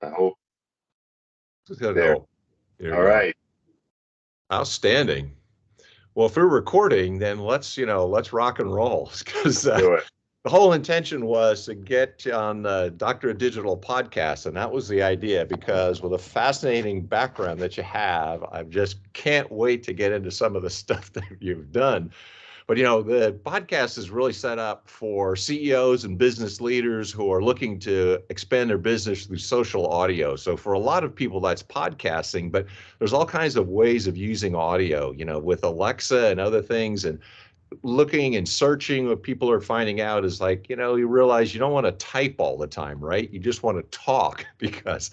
I hope there. So there All you go. right. Outstanding. Well, if we're recording, then let's rock and roll because Do it. the whole intention was to get on the Doctor of Digital podcast, and that was the idea. Because with a fascinating background that you have, I just can't wait to get into some of the stuff that you've done. But the podcast is really set up for CEOs and business leaders who are looking to expand their business through social audio. So for a lot of people, that's podcasting, but there's all kinds of ways of using audio, with Alexa and other things. And looking and searching, what people are finding out is like, you realize you don't want to type all the time, right? You just want to talk because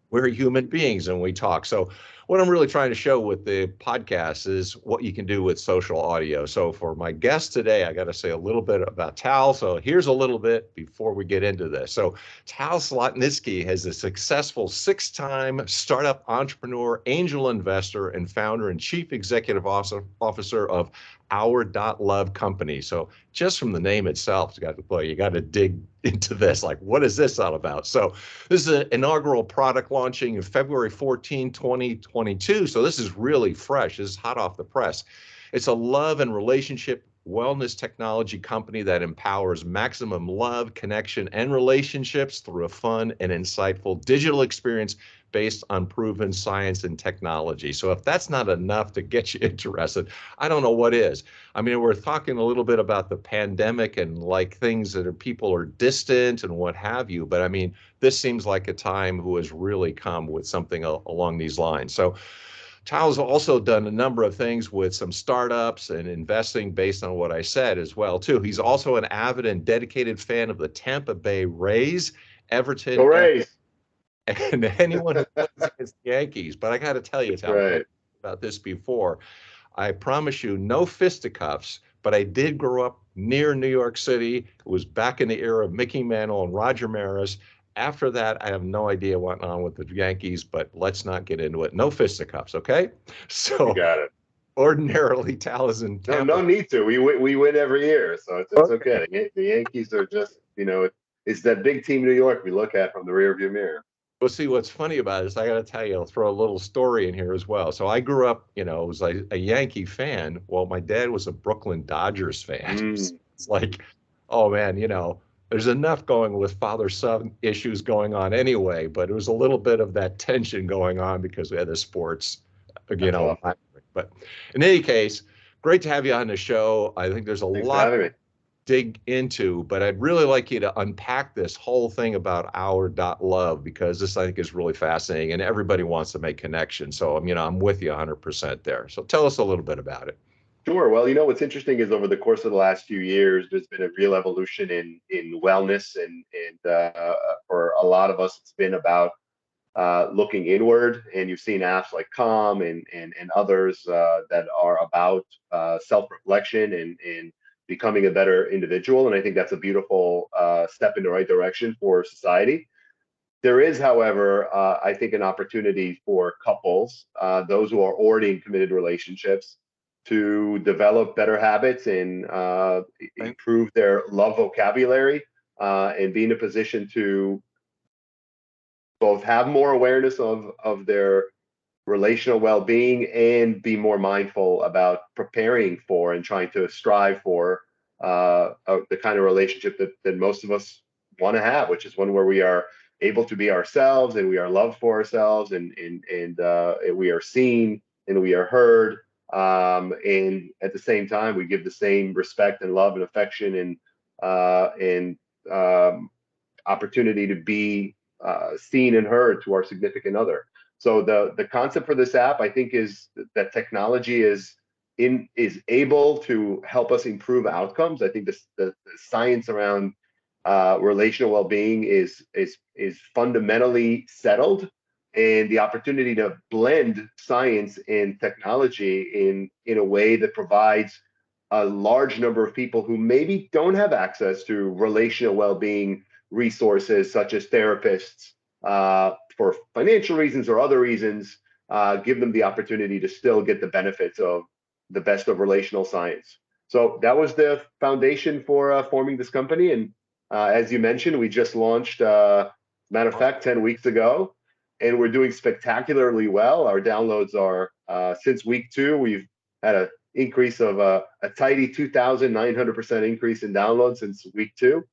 we're human beings and we talk. So what I'm really trying to show with the podcast is what you can do with social audio. So for my guest today, I got to say a little bit about Tal. So here's a little bit before we get into this. So Tal Zlotnitsky is a successful 6-time startup entrepreneur, angel investor, and founder and chief executive officer of Our.Love company. So just from the name itself, you got to dig into this. Like, what is this all about? So this is an inaugural product launching in February 14, 2022. So this is really fresh. This is hot off the press. It's a love and relationship wellness technology company that empowers maximum love, connection, and relationships through a fun and insightful digital experience based on proven science and technology. So if that's not enough to get you interested, I don't know what is. I mean, we're talking a little bit about the pandemic and like things that people are distant and what have you. But I mean, this seems like a time who has really come with something along these lines. So Tal's also done a number of things with some startups and investing based on what I said as well, too. He's also an avid and dedicated fan of the Tampa Bay Rays, Go Everton, Rays. and anyone who plays against the Yankees. But I got to tell you, That's Tal, we talked right. about this before. I promise you, no fisticuffs, but I did grow up near New York City. It was back in the era of Mickey Mantle and Roger Maris. After that, I have no idea what went on with the Yankees, but let's not get into it. No fisticuffs, okay? You So got it. ordinarily, Tal is in No, Tampa. no need to. We win every year, so it's Okay. okay. The Yankees are just, it's that big team New York we look at from the rearview mirror. Well, see, what's funny about it is I got to tell you, I'll throw a little story in here as well. So I grew up, was like a Yankee fan. Well, my dad was a Brooklyn Dodgers fan. Mm. It's like, oh man, there's enough going with father-son issues going on anyway, but it was a little bit of that tension going on because we had the sports, That's awesome. rivalry. But in any case, great to have you on the show. I think there's a Thanks for lot having me. dig into, but I'd really like you to unpack this whole thing about Our.Love because this I think is really fascinating and everybody wants to make connections. So I'm with you 100% there. So tell us a little bit about it. Sure. Well, what's interesting is over the course of the last few years, there's been a real evolution in wellness, and for a lot of us, it's been about looking inward. And you've seen apps like Calm and others that are about self-reflection and becoming a better individual. And I think that's a beautiful step in the right direction for society. There is, however, I think an opportunity for couples, those who are already in committed relationships, to develop better habits and Right? improve their love vocabulary and be in a position to both have more awareness of their relational well-being and be more mindful about preparing for and trying to strive for the kind of relationship that most of us want to have, which is one where we are able to be ourselves and we are loved for ourselves and we are seen and we are heard, and at the same time we give the same respect and love and affection and opportunity to be seen and heard to our significant other. So the concept for this app, I think, is that technology is able to help us improve outcomes. I think the science around relational well-being is fundamentally settled, and the opportunity to blend science and technology in a way that provides a large number of people who maybe don't have access to relational well-being resources such as therapists for financial reasons or other reasons, give them the opportunity to still get the benefits of the best of relational science. So that was the foundation for forming this company. And as you mentioned, we just launched Matter of fact, 10 weeks ago, and we're doing spectacularly well. Our downloads are, since week 2, we've had an increase of a tidy 2,900% increase in downloads since week 2.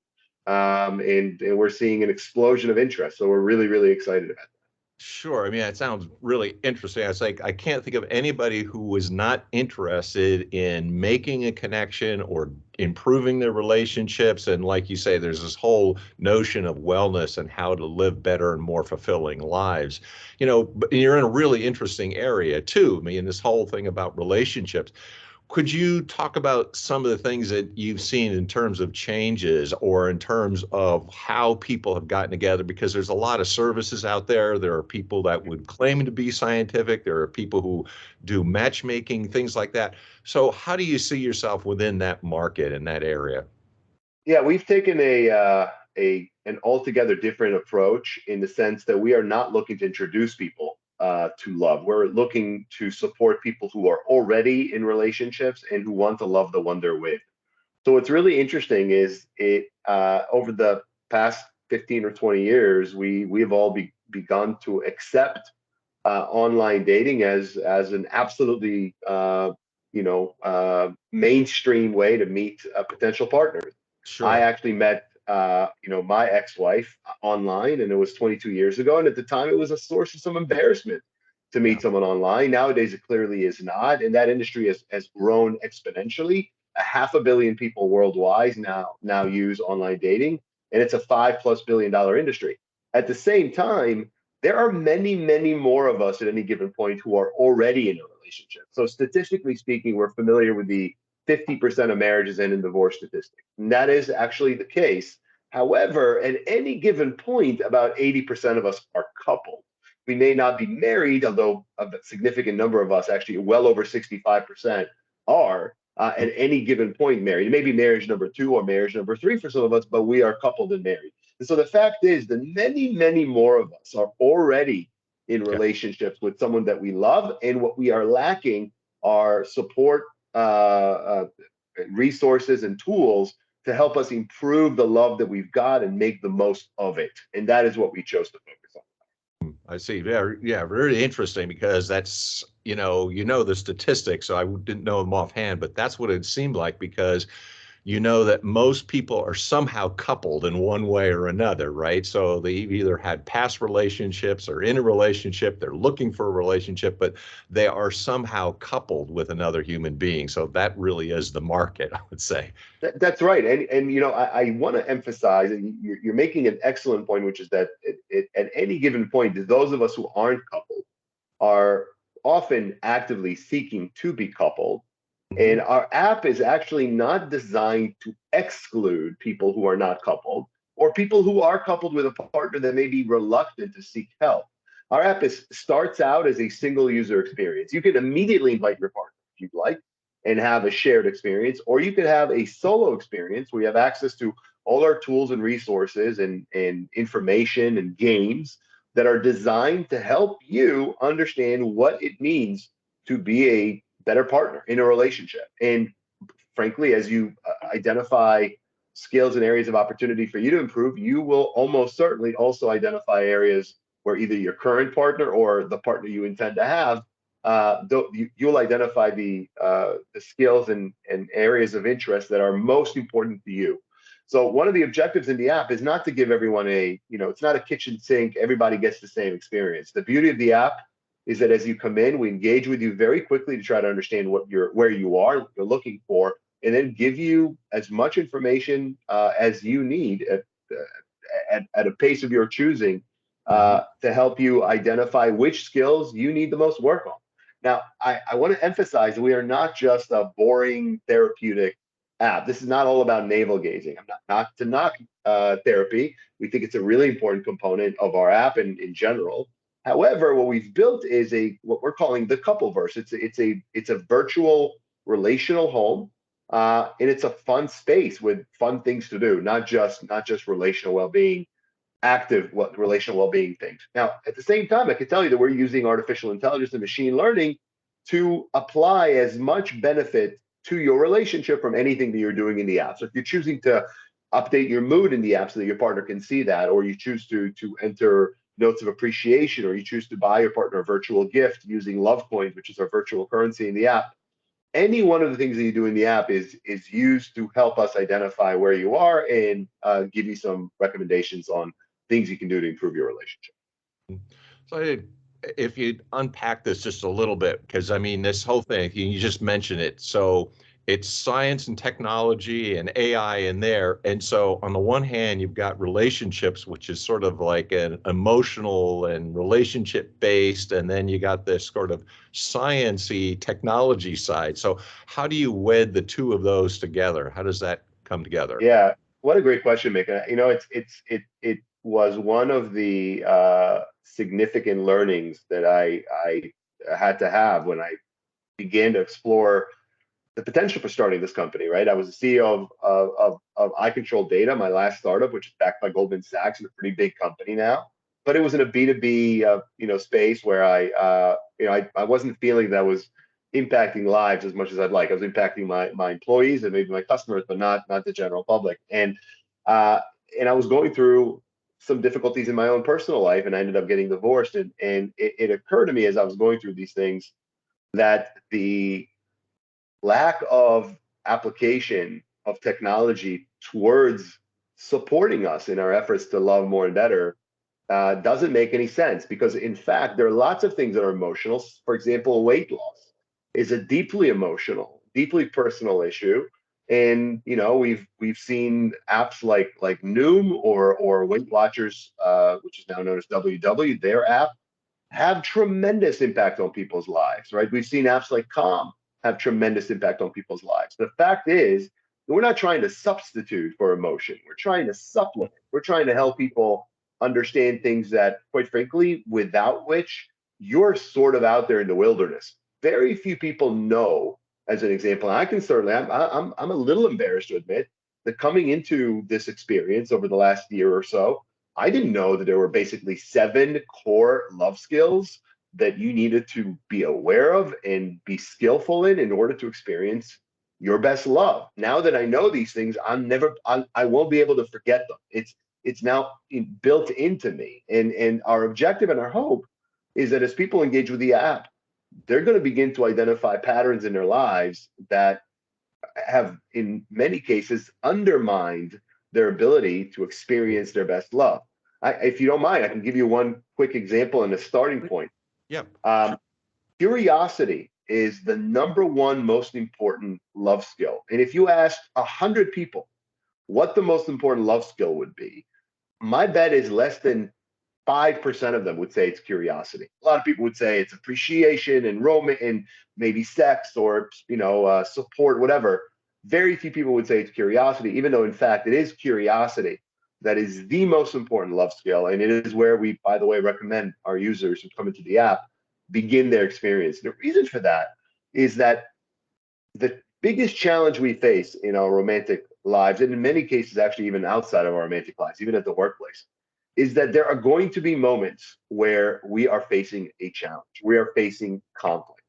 And we're seeing an explosion of interest. So we're really, really excited about it. Sure. I mean, it sounds really interesting. It's like I can't think of anybody who was not interested in making a connection or improving their relationships. And like you say, there's this whole notion of wellness and how to live better and more fulfilling lives. But you're in a really interesting area too. I mean, this whole thing about relationships. Could you talk about some of the things that you've seen in terms of changes or in terms of how people have gotten together? Because there's a lot of services out there. There are people that would claim to be scientific. There are people who do matchmaking, things like that. So how do you see yourself within that market in that area? Yeah, we've taken an altogether different approach in the sense that we are not looking to introduce people to love. We're looking to support people who are already in relationships and who want to love the one they're with. So what's really interesting is it over the past 15 or 20 years, we've all begun to accept online dating as an absolutely mainstream way to meet potential partners. I Sure. actually met my ex-wife online, and it was 22 years ago. And at the time, it was a source of some embarrassment to Yeah. meet someone online. Nowadays, it clearly is not, and that industry has grown exponentially. A half a billion people worldwide now use online dating, and it's a $5+ billion industry. At the same time, there are many, many more of us at any given point who are already in a relationship. So statistically speaking, we're familiar with the 50% of marriages end in divorce statistic. And that is actually the case. However, at any given point, about 80% of us are coupled. We may not be married, although a significant number of us, actually well over 65%, are at any given point married. It may be marriage number 2 or marriage number 3 for some of us, but we are coupled and married. And so the fact is that many, many more of us are already in Yeah. relationships with someone that we love. And what we are lacking are support, resources, and tools to help us improve the love that we've got and make the most of it. And that is what we chose to focus on. I see. Yeah, yeah, very interesting because that's, the statistics. So I didn't know them offhand, but that's what it seemed like because that most people are somehow coupled in one way or another, right? So they've either had past relationships or in a relationship, they're looking for a relationship, but they are somehow coupled with another human being. So that really is the market, I would say. That's right. And I want to emphasize, and you're making an excellent point, which is that at any given point, those of us who aren't coupled are often actively seeking to be coupled. Mhm. And our app is actually not designed to exclude people who are not coupled or people who are coupled with a partner that may be reluctant to seek help. Our app starts out as a single user experience. You can immediately invite your partner if you'd like and have a shared experience, or you could have a solo experience where you have access to all our tools and resources and information and games that are designed to help you understand what it means to be a better partner in a relationship. And frankly, as you identify skills and areas of opportunity for you to improve, you will almost certainly also identify areas where either your current partner or the partner you intend to have, you'll identify the skills and areas of interest that are most important to you. So one of the objectives in the app is not to give everyone it's not a kitchen sink, everybody gets the same experience. The beauty of the app is that as you come in, we engage with you very quickly to try to understand where you are, what you're looking for, and then give you as much information as you need at a pace of your choosing Mhm. to help you identify which skills you need the most work on. Now, I want to emphasize that we are not just a boring therapeutic app. This is not all about navel gazing. I'm not to knock therapy. We think it's a really important component of our app and in general. However, what we've built is what we're calling the Coupleverse. It's a virtual relational home, and it's a fun space with fun things to do, not just relational well-being, active relational well-being things. Now, at the same time, I can tell you that we're using artificial intelligence and machine learning to apply as much benefit to your relationship from anything that you're doing in the app. So if you're choosing to update your mood in the app so that your partner can see that, or you choose to enter notes of appreciation, or you choose to buy your partner a virtual gift using love coins, which is our virtual currency in the app. Any one of the things that you do in the app is used to help us identify where you are and give you some recommendations on things you can do to improve your relationship. So if you unpack this just a little bit, because I mean, this whole thing, you just mentioned it. So it's science and technology and AI in there. And so on the one hand, you've got relationships, which is sort of like an emotional and relationship based. And then you got this sort of sciencey technology side. So how do you wed the two of those together? How does that come together? Yeah, what a great question, Mika. It was one of the significant learnings that I had to have when I began to explore the potential for starting this company, right? I was the CEO of I Control Data, my last startup, which is backed by Goldman Sachs, and a pretty big company now. But it was in a B2B, space where I wasn't feeling that I was impacting lives as much as I'd like. I was impacting my employees and maybe my customers, but not the general public. And I was going through some difficulties in my own personal life, and I ended up getting divorced. And it occurred to me as I was going through these things that the lack of application of technology towards supporting us in our efforts to love more and better doesn't make any sense, because in fact there are lots of things that are emotional. For example, weight loss is a deeply emotional, deeply personal issue, and we've seen apps like Noom or Weight Watchers, which is now known as WW, their app, have tremendous impact on people's lives, right? We've seen apps like Calm have tremendous impact on people's lives. The fact is, we're not trying to substitute for emotion. We're trying to supplement. We're trying to help people understand things that, quite frankly, without which you're sort of out there in the wilderness. Very few people know, as an example, and I can certainly, I'm a little embarrassed to admit that coming into this experience over the last year or so, I didn't know that there were basically 7 core love skills that you needed to be aware of and be skillful in order to experience your best love. Now that I know these things, I won't be able to forget them. It's now built into me. And our objective and our hope is that as people engage with the app, they're going to begin to identify patterns in their lives that have, in many cases, undermined their ability to experience their best love. If you don't mind, I can give you one quick example and a starting point. Yep. Curiosity is the #1 most important love skill. And if you asked 100 people what the most important love skill would be, my bet is less than 5% of them would say it's curiosity. A lot of people would say it's appreciation and romance and maybe sex or support, whatever. Very few people would say it's curiosity, even though in fact it is curiosity that is the most important love skill. And it is where we, by the way, recommend our users who come into the app begin their experience. The reason for that is that the biggest challenge we face in our romantic lives, and in many cases actually even outside of our romantic lives, even at the workplace, is that there are going to be moments where we are facing a challenge. We are facing conflict.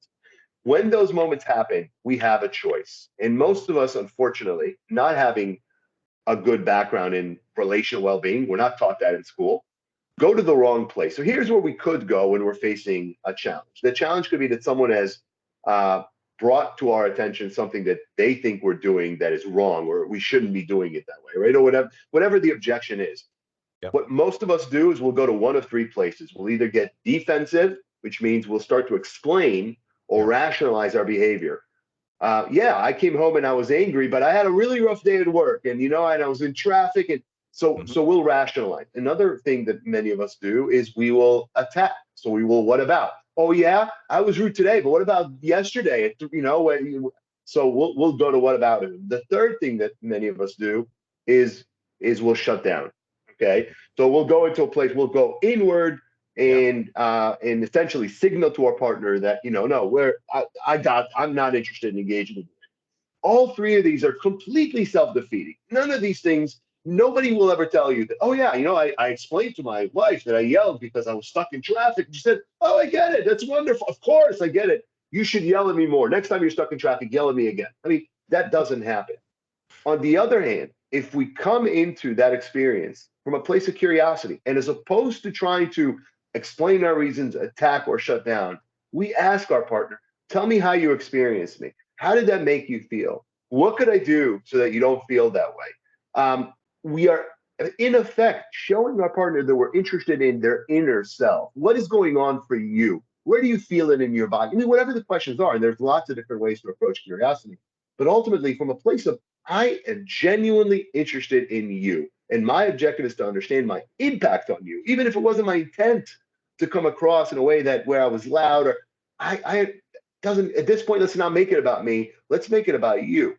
When those moments happen, we have a choice. And most of us, unfortunately, not having a good background in relational well-being, we're not taught that in school, go to the wrong place. So here's where we could go when we're facing a challenge. The challenge could be that someone has brought to our attention something that they think we're doing that is wrong, or we shouldn't be doing it that way, right? Or whatever the objection is. Yep. What most of us do is we'll go to one of 3 places. We'll either get defensive, which means we'll start to explain or rationalize our behavior. I came home and I was angry, but I had a really rough day at work, and and I was in traffic, and so we'll rationalize. Another thing that many of us do is we will attack. So we will, what about? Oh yeah, I was rude today, but what about yesterday? So we'll go to what about it. The third thing that many of us do is we'll shut down. Okay, so we'll go into a place, we'll go inward and essentially signal to our partner that no, I'm not interested in engaging with you. All 3 of these are completely self-defeating. None of these things, nobody will ever tell you that, oh yeah, I explained to my wife that I yelled because I was stuck in traffic. She said, oh, I get it. That's wonderful. Of course, I get it. You should yell at me more. Next time you're stuck in traffic, yell at me again. I mean, that doesn't happen. On the other hand, if we come into that experience from a place of curiosity, and as opposed to trying to explain our reasons, attack, or shut down, we ask our partner, tell me how you experienced me. How did that make you feel? What could I do so that you don't feel that way? We are, in effect, showing our partner that we're interested in their inner self. What is going on for you? Where do you feel it in your body? I mean, whatever the questions are, and there's lots of different ways to approach curiosity. But ultimately, from a place of, I am genuinely interested in you, and my objective is to understand my impact on you, even if it wasn't my intent to come across in a way that where I was loud, or I doesn't, at this point, let's not make it about me. Let's make it about you.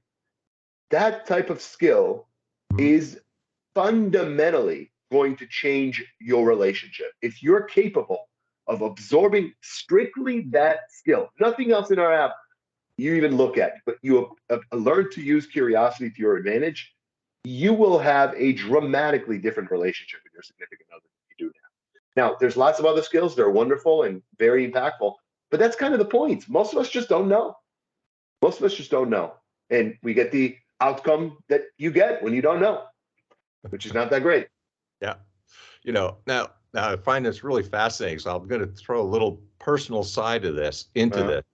That type of skill is fundamentally going to change your relationship. If you're capable of absorbing strictly that skill, nothing else in our app you even look at, but you have learned to use curiosity to your advantage, you will have a dramatically different relationship with your significant other than you do now. Now, there's lots of other skills that are wonderful and very impactful, but that's kind of the point. Most of us just don't know. Most of us just don't know. And we get the outcome that you get when you don't know, which is not that great. Yeah. Now I find this really fascinating. So I'm going to throw a little personal side of this into this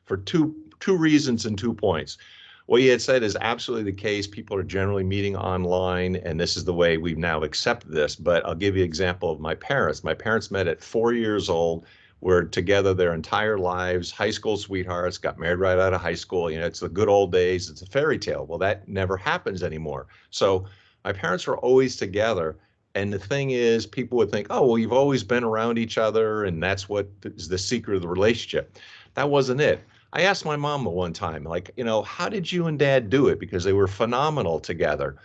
for two reasons and 2 points. What you had said is absolutely the case. People are generally meeting online, and this is the way we've now accepted this. But I'll give you an example of my parents. My parents met at 4 years old, were together their entire lives, high school sweethearts, got married right out of high school. It's the good old days. It's a fairy tale. Well, that never happens anymore. So my parents were always together. And the thing is, people would think, oh, well, you've always been around each other, and that's what is the secret of the relationship. That wasn't it. I asked my mom one time, like, how did you and dad do it? Because they were phenomenal together.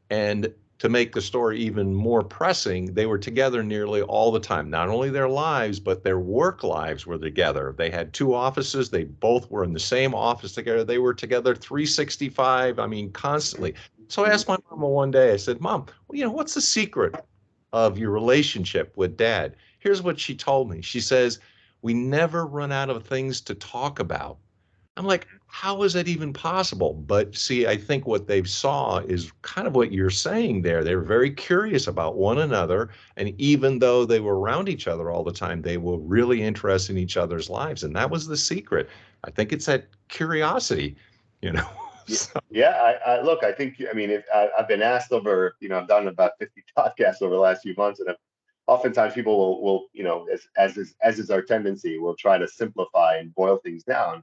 And to make the story even more pressing, they were together nearly all the time. Not only their lives, but their work lives were together. They had 2 offices. They both were in the same office together. They were together 365, I mean, constantly. So I asked my mom one day, I said, Mom, what's the secret of your relationship with dad? Here's what she told me. She says, we never run out of things to talk about. I'm like, how is that even possible? But see, I think what they saw is kind of what you're saying there. They were very curious about one another. And even though they were around each other all the time, they were really interested in each other's lives. And that was the secret. I think it's that curiosity, So, Yeah, I look, I think, I mean, I've been asked over, I've done about 50 podcasts over the last few months, and oftentimes people will, as is our tendency, will try to simplify and boil things down.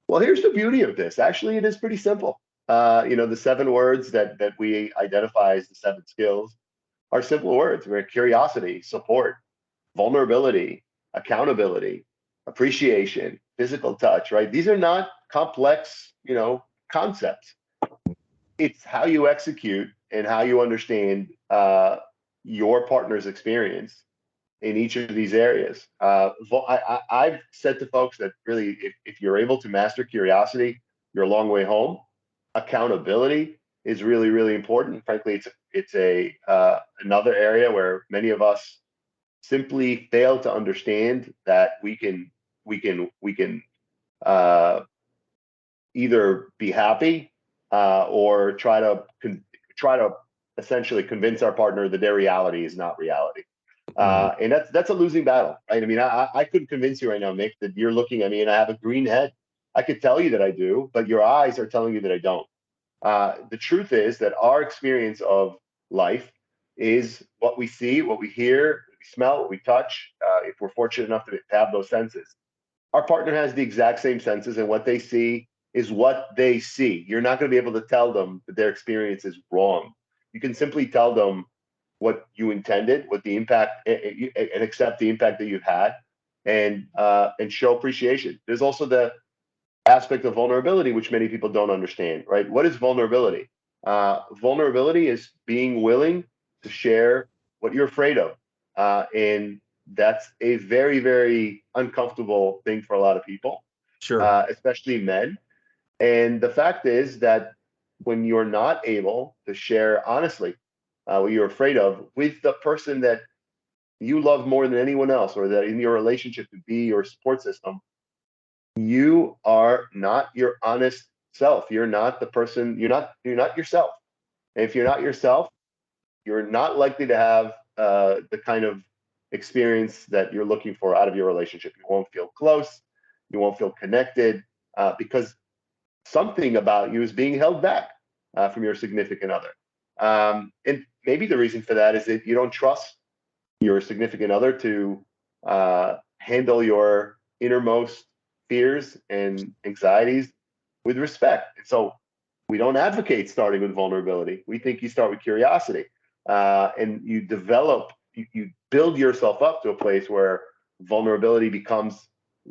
Well, here's the beauty of this. Actually, it is pretty simple. The 7 words that we identify as the 7 skills are simple words. We're curiosity, support, vulnerability, accountability, appreciation, physical touch, right? These are not complex, concepts. It's how you execute and how you understand your partner's experience in each of these areas. I've said to folks that really, if you're able to master curiosity, you're a long way home. Accountability is really, really important. Frankly, it's a another area where many of us simply fail to understand that we can either be happy or try to essentially convince our partner that their reality is not reality. And that's a losing battle, right? I mean, I couldn't convince you right now, Mick, that you're looking at me and I have a green head. I could tell you that I do, but your eyes are telling you that I don't. The truth is that our experience of life is what we see, what we hear, what we smell, what we touch, if we're fortunate enough to have those senses. Our partner has the exact same senses, and what they see is what they see. You're not going to be able to tell them that their experience is wrong. You can simply tell them what you intended, what the impact, and accept the impact that you've had, and show appreciation. There's also the aspect of vulnerability, which many people don't understand, right? What is vulnerability? Vulnerability is being willing to share what you're afraid of. And that's a very, very uncomfortable thing for a lot of people, sure. especially men. And the fact is that when you're not able to share honestly what you're afraid of with the person that you love more than anyone else, or that in your relationship to be your support system, you are not your honest self. You're not the person, you're not yourself. And if you're not yourself, you're not likely to have the kind of experience that you're looking for out of your relationship. You won't feel close, you won't feel connected, because something about you is being held back from your significant other. And maybe the reason for that is that you don't trust your significant other to handle your innermost fears and anxieties with respect. And so we don't advocate starting with vulnerability. We think you start with curiosity, and you develop, you build yourself up to a place where vulnerability becomes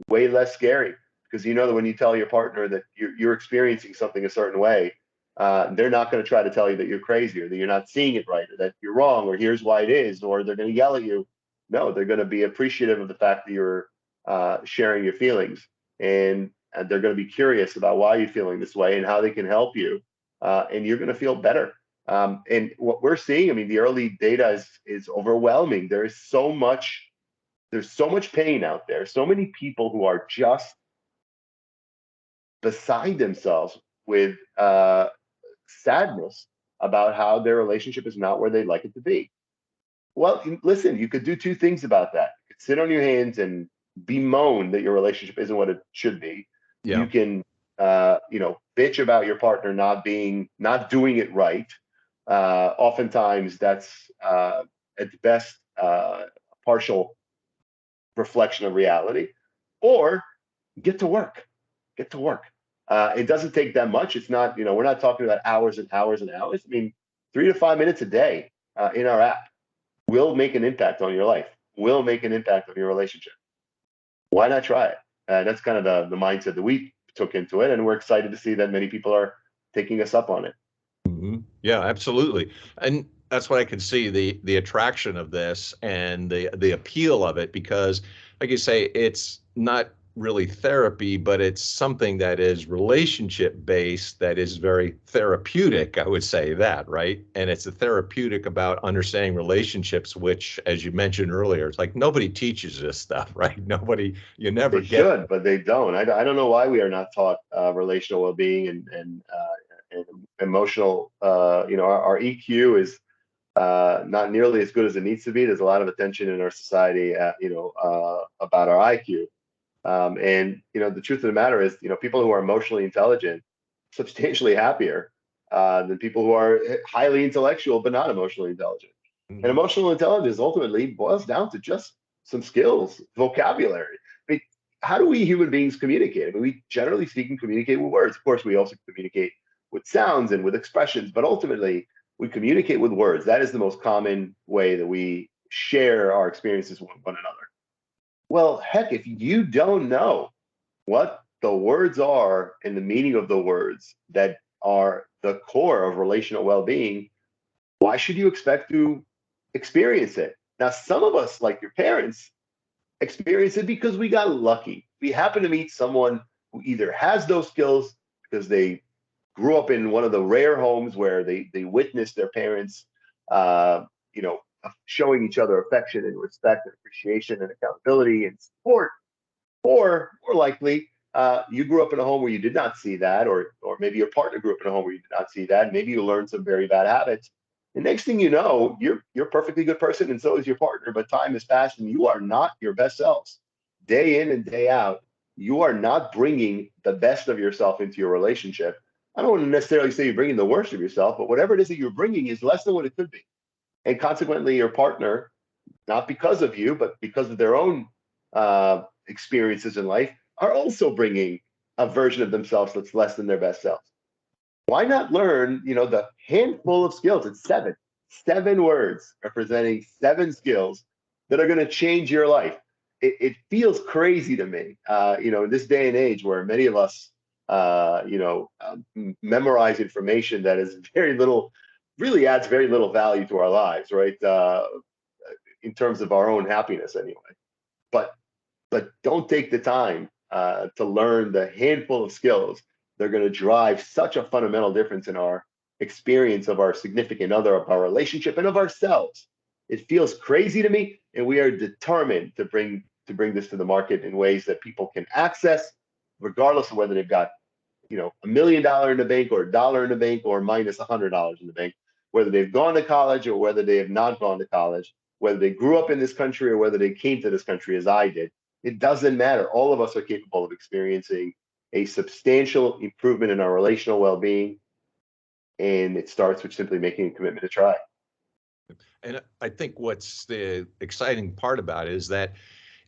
way less scary, because you know that when you tell your partner that you're experiencing something a certain way, they're not going to try to tell you that you're crazy, or that you're not seeing it right, or that you're wrong, or here's why it is, or they're going to yell at you. No, they're going to be appreciative of the fact that you're sharing your feelings, and they're going to be curious about why you're feeling this way and how they can help you, and you're going to feel better. And what we're seeing, I mean, the early data is overwhelming. There's so much pain out there, so many people who are just beside themselves with sadness about how their relationship is not where they'd like it to be. Well, listen, you could do two things about that. You could sit on your hands and bemoan that your relationship isn't what it should be. Yeah. You can, bitch about your partner not doing it right. Oftentimes, that's at best a partial reflection of reality. Or get to work. Get to work. It doesn't take that much. It's not, we're not talking about hours and hours and hours. I mean, 3 to 5 minutes a day in our app will make an impact on your life, will make an impact on your relationship. Why not try it? That's kind of the mindset that we took into it. And we're excited to see that many people are taking us up on it. Mm-hmm. Yeah, absolutely. And that's what I can see, the attraction of this and the appeal of it, because like you say, it's not really therapy, but it's something that is relationship based, that is very therapeutic. I would say that, right? And it's a therapeutic about understanding relationships, which, as you mentioned earlier, it's like nobody teaches this stuff, right? Nobody, you never They get. should, but they don't. I don't know why we are not taught relational well-being and emotional. Our EQ is not nearly as good as it needs to be. There's a lot of attention in our society, about our IQ. And the truth of the matter is, people who are emotionally intelligent, substantially happier than people who are highly intellectual but not emotionally intelligent. And Mhm. emotional intelligence ultimately boils down to just some skills, vocabulary. I mean, how do we human beings communicate? I mean, we generally speaking communicate with words. Of course, we also communicate with sounds and with expressions, but ultimately we communicate with words. That is the most common way that we share our experiences with one another. Well, heck, if you don't know what the words are and the meaning of the words that are the core of relational well-being, why should you expect to experience it? Now, some of us, like your parents, experience it because we got lucky. We happen to meet someone who either has those skills because they grew up in one of the rare homes where they witnessed their parents, showing each other affection and respect and appreciation and accountability and support. Or more likely, you grew up in a home where you did not see that, or maybe your partner grew up in a home where you did not see that. And maybe you learned some very bad habits. The next thing you know, you're a perfectly good person, and so is your partner. But time has passed, and you are not your best selves. Day in and day out, you are not bringing the best of yourself into your relationship. I don't want to necessarily say you're bringing the worst of yourself, but whatever it is that you're bringing is less than what it could be. And consequently, your partner, not because of you, but because of their own experiences in life, are also bringing a version of themselves that's less than their best selves. Why not learn, the handful of skills? It's seven words representing seven skills that are going to change your life. It feels crazy to me, in this day and age where many of us, memorize information that is very little, really adds very little value to our lives, right? In terms of our own happiness, anyway. But don't take the time to learn the handful of skills that are going to drive such a fundamental difference in our experience of our significant other, of our relationship, and of ourselves. It feels crazy to me, and we are determined to bring this to the market in ways that people can access, regardless of whether they've got $1 million in the bank, or $1 in the bank, or minus $100 in the bank. whether they've gone to college or whether they have not gone to college, whether they grew up in this country or whether they came to this country as I did. It doesn't matter. All of us are capable of experiencing a substantial improvement in our relational well-being, and it starts with simply making a commitment to try. And I think what's the exciting part about it is that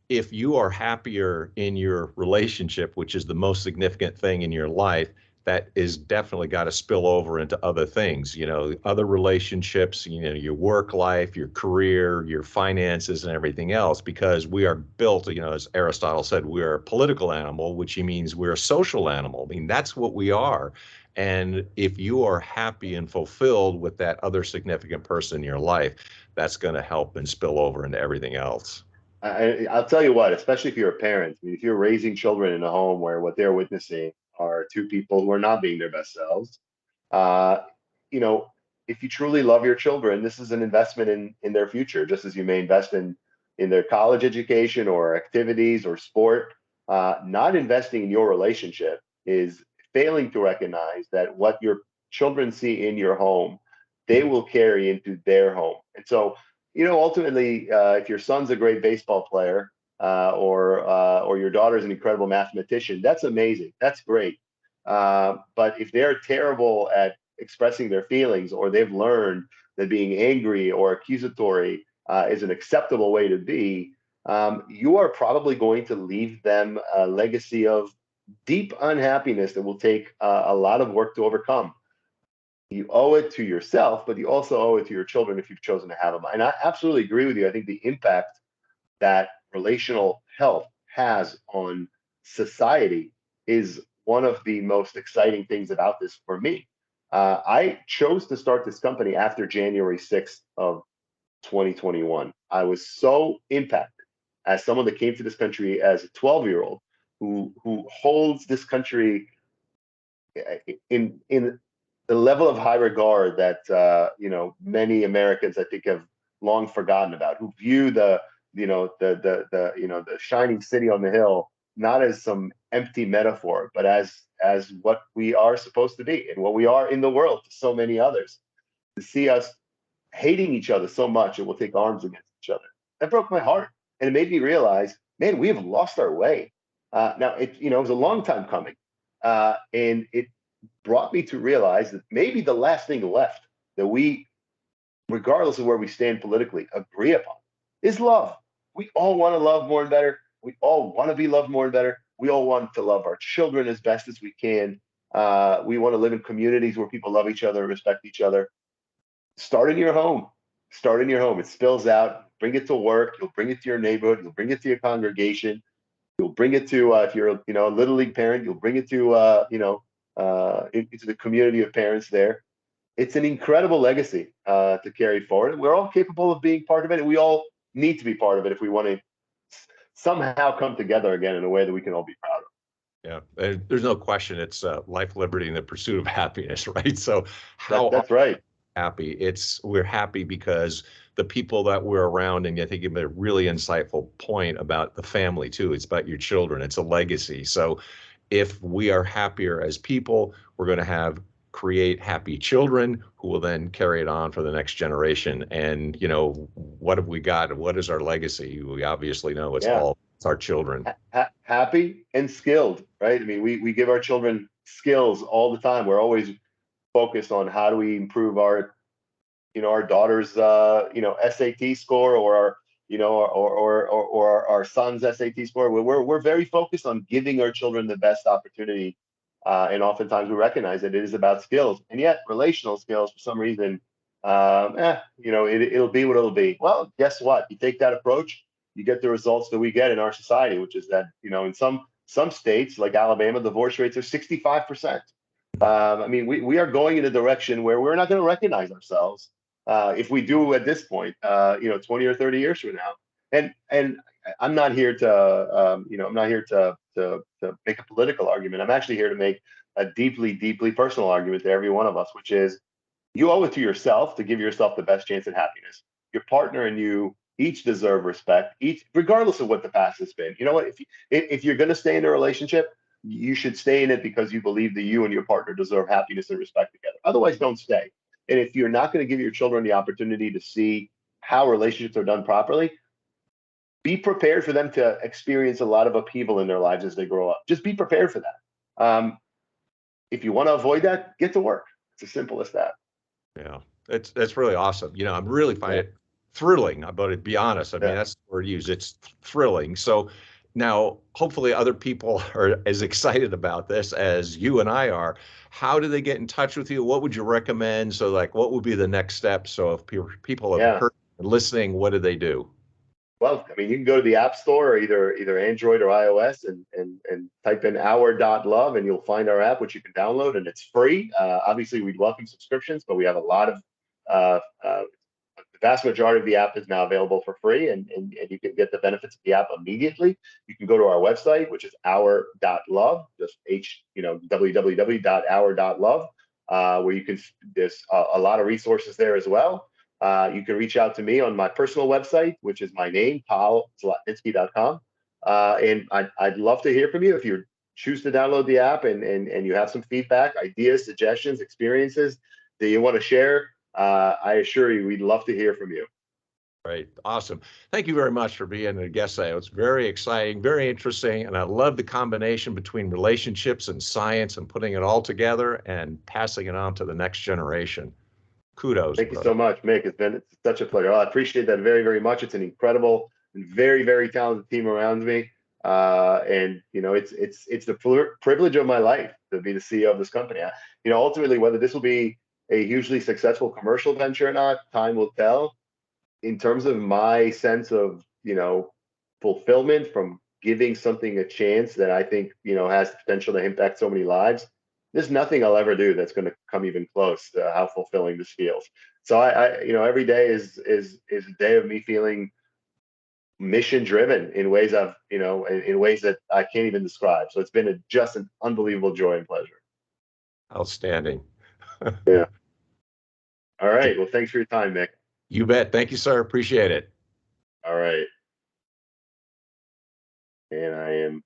if you are happier in your relationship, which is the most significant thing in your life, that is definitely got to spill over into other things, other relationships, your work life, your career, your finances, and everything else, because we are built, as Aristotle said, we are a political animal, which means we're a social animal. I mean, that's what we are. And if you are happy and fulfilled with that other significant person in your life, that's going to help and spill over into everything else. I'll tell you what, especially if you're a parent, I mean, if you're raising children in a home where what they're witnessing are two people who are not being their best selves, uh, you know, if you truly love your children, this is an investment in their future, just as you may invest in their college education or activities or sport. Not investing in your relationship is failing to recognize that what your children see in your home, they will carry into their home. And so, ultimately, if your son's a great baseball player, or your daughter's an incredible mathematician, that's amazing. That's great. But if they're terrible at expressing their feelings, or they've learned that being angry or accusatory is an acceptable way to be, you are probably going to leave them a legacy of deep unhappiness that will take a lot of work to overcome. You owe it to yourself, but you also owe it to your children if you've chosen to have them. And I absolutely agree with you. I think the impact that relational health has on society is one of the most exciting things about this for me. I chose to start this company after January 6th of 2021. I was so impacted as someone that came to this country as a 12-year-old who holds this country in the level of high regard that many Americans, I think, have long forgotten about, who view the shining city on the hill not as some empty metaphor, but as what we are supposed to be and what we are in the world to so many others. To see us hating each other so much it will take arms against each other, that broke my heart, and it made me realize, man, we have lost our way. Now it was a long time coming, and it brought me to realize that maybe the last thing left that we, regardless of where we stand politically, agree upon is love. We all want to love more and better. We all want to be loved more and better. We all want to love our children as best as we can. We want to live in communities where people love each other, respect each other. Start in your home. Start in your home. It spills out. Bring it to work. You'll bring it to your neighborhood. You'll bring it to your congregation. You'll bring it to, if you're a little league parent, you'll bring it to into the community of parents there. It's an incredible legacy to carry forward. And we're all capable of being part of it, and we all need to be part of it if we want to somehow come together again in a way that we can all be proud of. Yeah, there's no question. It's life, liberty, and the pursuit of happiness, right? So that's right. Happy. We're happy because the people that we're around, and I think you made a really insightful point about the family too. It's about your children. It's a legacy. So if we are happier as people, we're going to create happy children who will then carry it on for the next generation. And what have we got? What is our legacy? We obviously know it's our children. Happy and skilled, right? I mean, we give our children skills all the time. We're always focused on how do we improve our daughter's SAT score, or our or our son's SAT score. We're very focused on giving our children the best opportunity, and oftentimes we recognize that it is about skills, and yet relational skills, for some reason, it'll be what it'll be. Well, guess what? You take that approach, you get the results that we get in our society, which is that in some states like Alabama, divorce rates are 65%. I mean, we are going in a direction where we're not going to recognize ourselves if we do at this point, 20 or 30 years from now. And I'm not here to, to make a political argument. I'm actually here to make a deeply, deeply personal argument to every one of us, which is you owe it to yourself to give yourself the best chance at happiness. Your partner and you each deserve respect, each regardless of what the past has been. You know what? If you're going to stay in a relationship, you should stay in it because you believe that you and your partner deserve happiness and respect together. Otherwise, don't stay. And if you're not going to give your children the opportunity to see how relationships are done properly, be prepared for them to experience a lot of upheaval in their lives as they grow up. Just be prepared for that. If you want to avoid that, get to work. It's as simple as that. Yeah, that's really awesome. I'm really find it thrilling, but to be honest, I mean, that's the word used. It's thrilling. So now, hopefully other people are as excited about this as you and I are. How do they get in touch with you? What would you recommend? So like, what would be the next step? So if people have heard and listening, what do they do? Well, I mean, you can go to the App Store, or either Android or iOS, and type in Our.Love, and you'll find our app, which you can download, and it's free. Obviously, we'd welcome subscriptions, but we have a lot of the vast majority of the app is now available for free, and you can get the benefits of the app immediately. You can go to our website, which is Our.Love, just www.our.love, where you can, there's a lot of resources there as well. You can reach out to me on my personal website, which is my name, talzlotnitsky.com. And I'd love to hear from you if you choose to download the app and you have some feedback, ideas, suggestions, experiences that you want to share. I assure you, we'd love to hear from you. Right. Awesome. Thank you very much for being a guest today. It was very exciting, very interesting, and I love the combination between relationships and science and putting it all together and passing it on to the next generation. Kudos. Thank you so much, Mick. It's such a pleasure. I appreciate that very, very much. It's an incredible and very, very talented team around me. And it's the privilege of my life to be the CEO of this company. Ultimately, whether this will be a hugely successful commercial venture or not, time will tell. In terms of my sense of fulfillment from giving something a chance that I think has the potential to impact so many lives, there's nothing I'll ever do that's going to come even close to how fulfilling this feels. So I every day is a day of me feeling mission driven in ways in ways that I can't even describe. So it's been just an unbelievable joy and pleasure. Outstanding. Yeah. All right. Well, thanks for your time, Mick. You bet. Thank you, sir. Appreciate it. All right. And I am